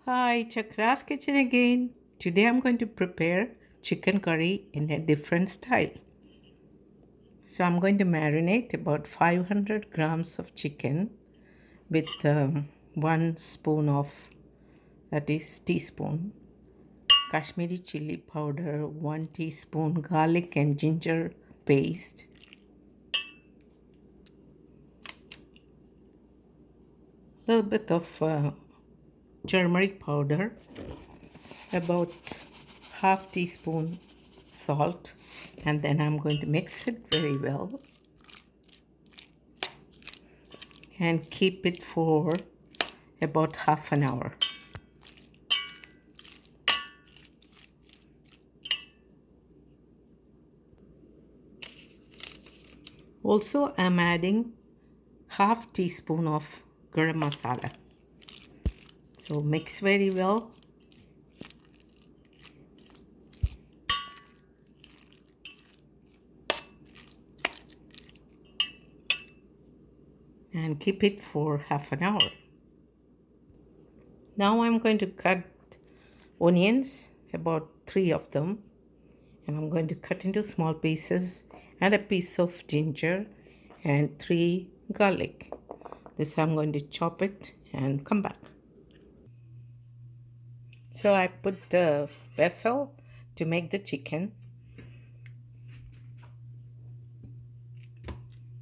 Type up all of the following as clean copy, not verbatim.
Hi, Chakra's kitchen again. Today I'm going to prepare chicken curry in a different style. So I'm going to marinate about 500 grams of chicken with 1 spoon of, that is teaspoon, Kashmiri chili powder, 1 teaspoon garlic and ginger paste, little bit of turmeric powder, about half teaspoon salt, and then I'm going to mix it very well and keep it for about half an hour. Also, I'm adding half teaspoon of garam masala. So mix very well and keep it for half an hour. Now I'm going to cut onions, about 3 of them, and I'm going to cut into small pieces, and a piece of ginger and 3 garlic. This I'm going to chop it and come back. So I put the vessel to make the chicken.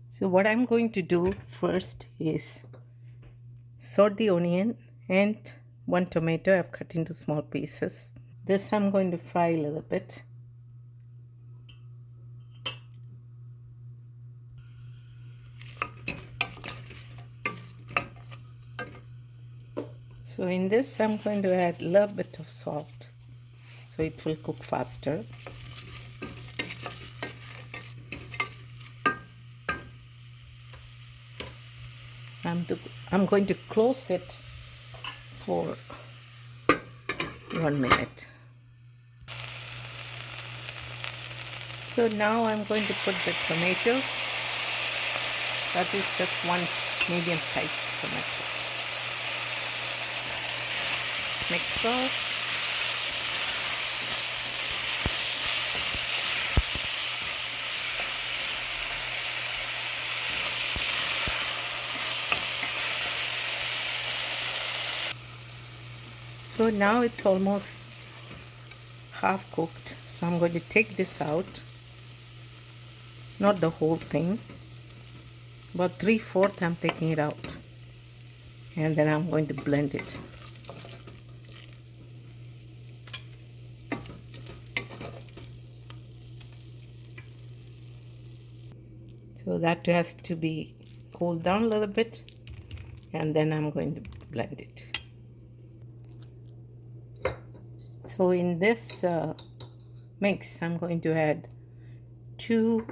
So what I'm going to do first is sort the onion and 1 tomato I've cut into small pieces. This I'm going to fry a little bit. So in this I'm going to add a little bit of salt so it will cook faster. I'm going to close it for 1 minute. So now I'm going to put the tomatoes. That is just 1 medium-sized tomato. Mix well. So now it's almost half cooked. So I'm going to take this out. Not the whole thing, but 3/4 I'm taking it out. And then I'm going to blend it. So that has to be cooled down a little bit, and then I'm going to blend it. So in this mix, I'm going to add 2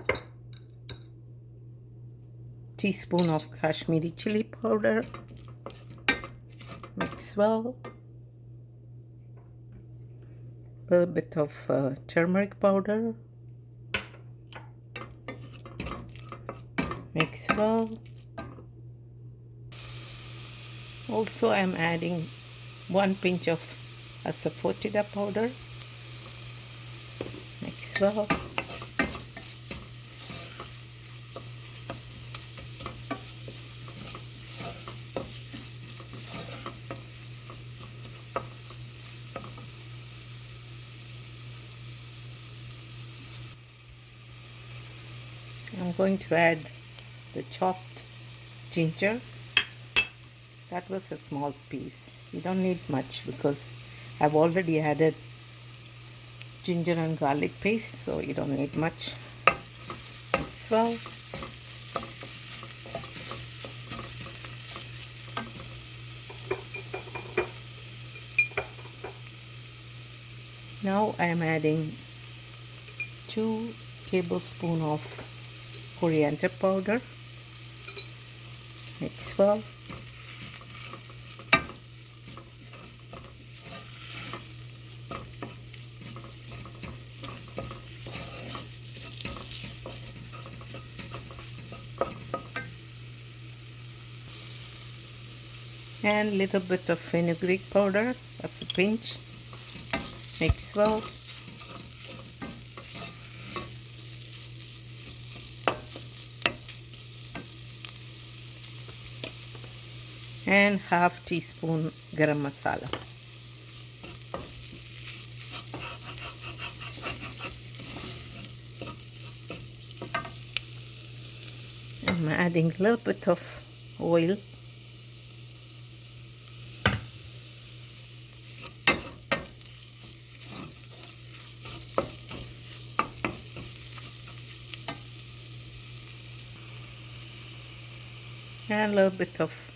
teaspoons of Kashmiri chili powder. Mix well. A little bit of turmeric powder. Mix well. Also, I'm adding 1 pinch of asafoetida powder. Mix well. I'm going to add the chopped ginger. That was a small piece. You don't need much because I've already added ginger and garlic paste, so you don't need much. Mix well. Now I am adding 2 tablespoons of coriander powder. Mix well. and little bit of fenugreek powder, that's a pinch. Mix well. And half teaspoon garam masala. I'm adding a little bit of oil. And a little bit of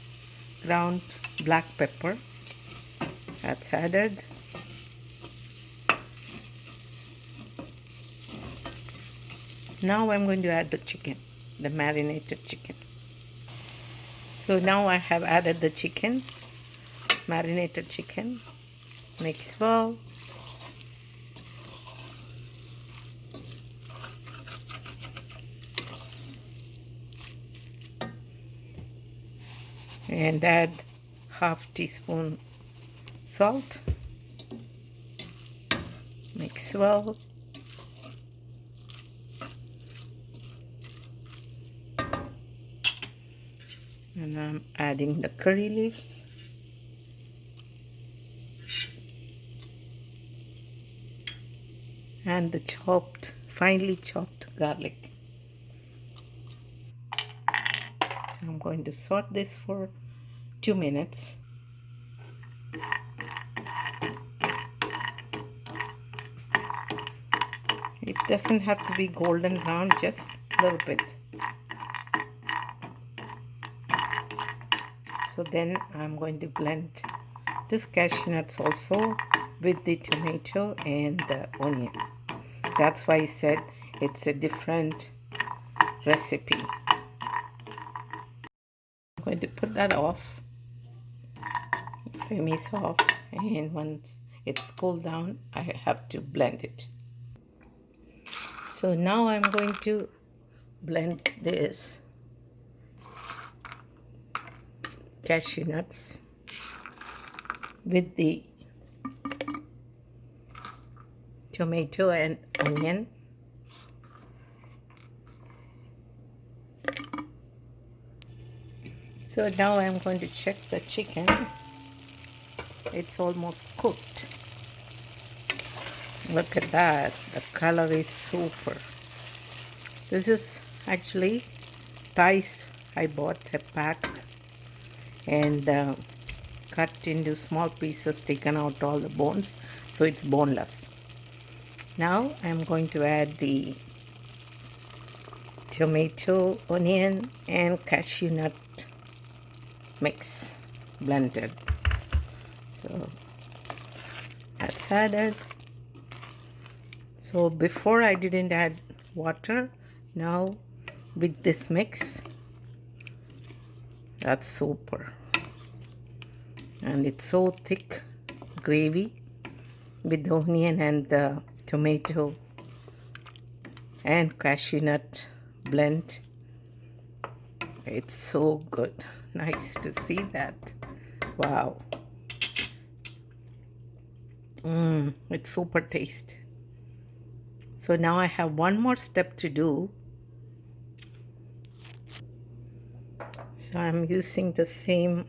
ground black pepper. That's added. Now I'm going to add the chicken, the marinated chicken. So now I have added the chicken, marinated chicken. Mix well. And add half teaspoon salt. Mix well. And I'm adding the curry leaves. And the finely chopped garlic. So I'm going to saute this for 2 minutes. It doesn't have to be golden brown, just a little bit. So then I'm going to blend this cashew nuts also with the tomato and the onion. That's why I said it's a different recipe. I'm going to put that off. The flame is off, and once it's cooled down, I have to blend it. So now I'm going to blend this cashew nuts with the tomato and onion. So now I'm going to check the chicken. It's almost cooked. Look at that, the color is super. This is actually thighs. I bought a pack and cut into small pieces, taken out all the bones, so it's boneless. Now I'm going to add the tomato, onion and cashew nut mix blended. So that's added. So before I didn't add water. Now with this mix, that's super, and it's so thick gravy with the onion and the tomato and cashew nut blend. It's so good. Nice to see that. Wow. It's super tasty. So now I have one more step to do. So I'm using the same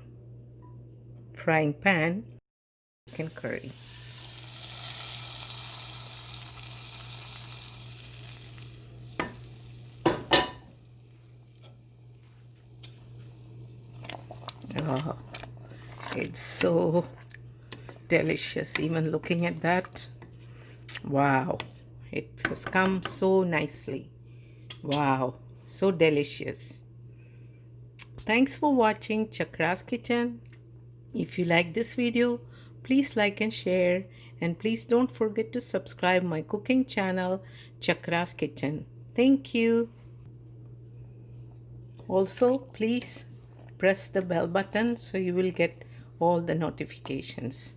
frying pan, chicken curry. Oh, it's so delicious. Even looking at that, wow, it has come so nicely. Wow, so delicious. Thanks for watching Chakra's Kitchen. If you like this video, please like and share, and please don't forget to subscribe my cooking channel, Chakra's Kitchen. Thank you. Also, please press the bell button so you will get all the notifications.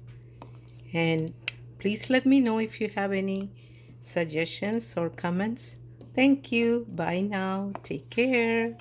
And please let me know if you have any suggestions or comments. Thank you. Bye now. Take care.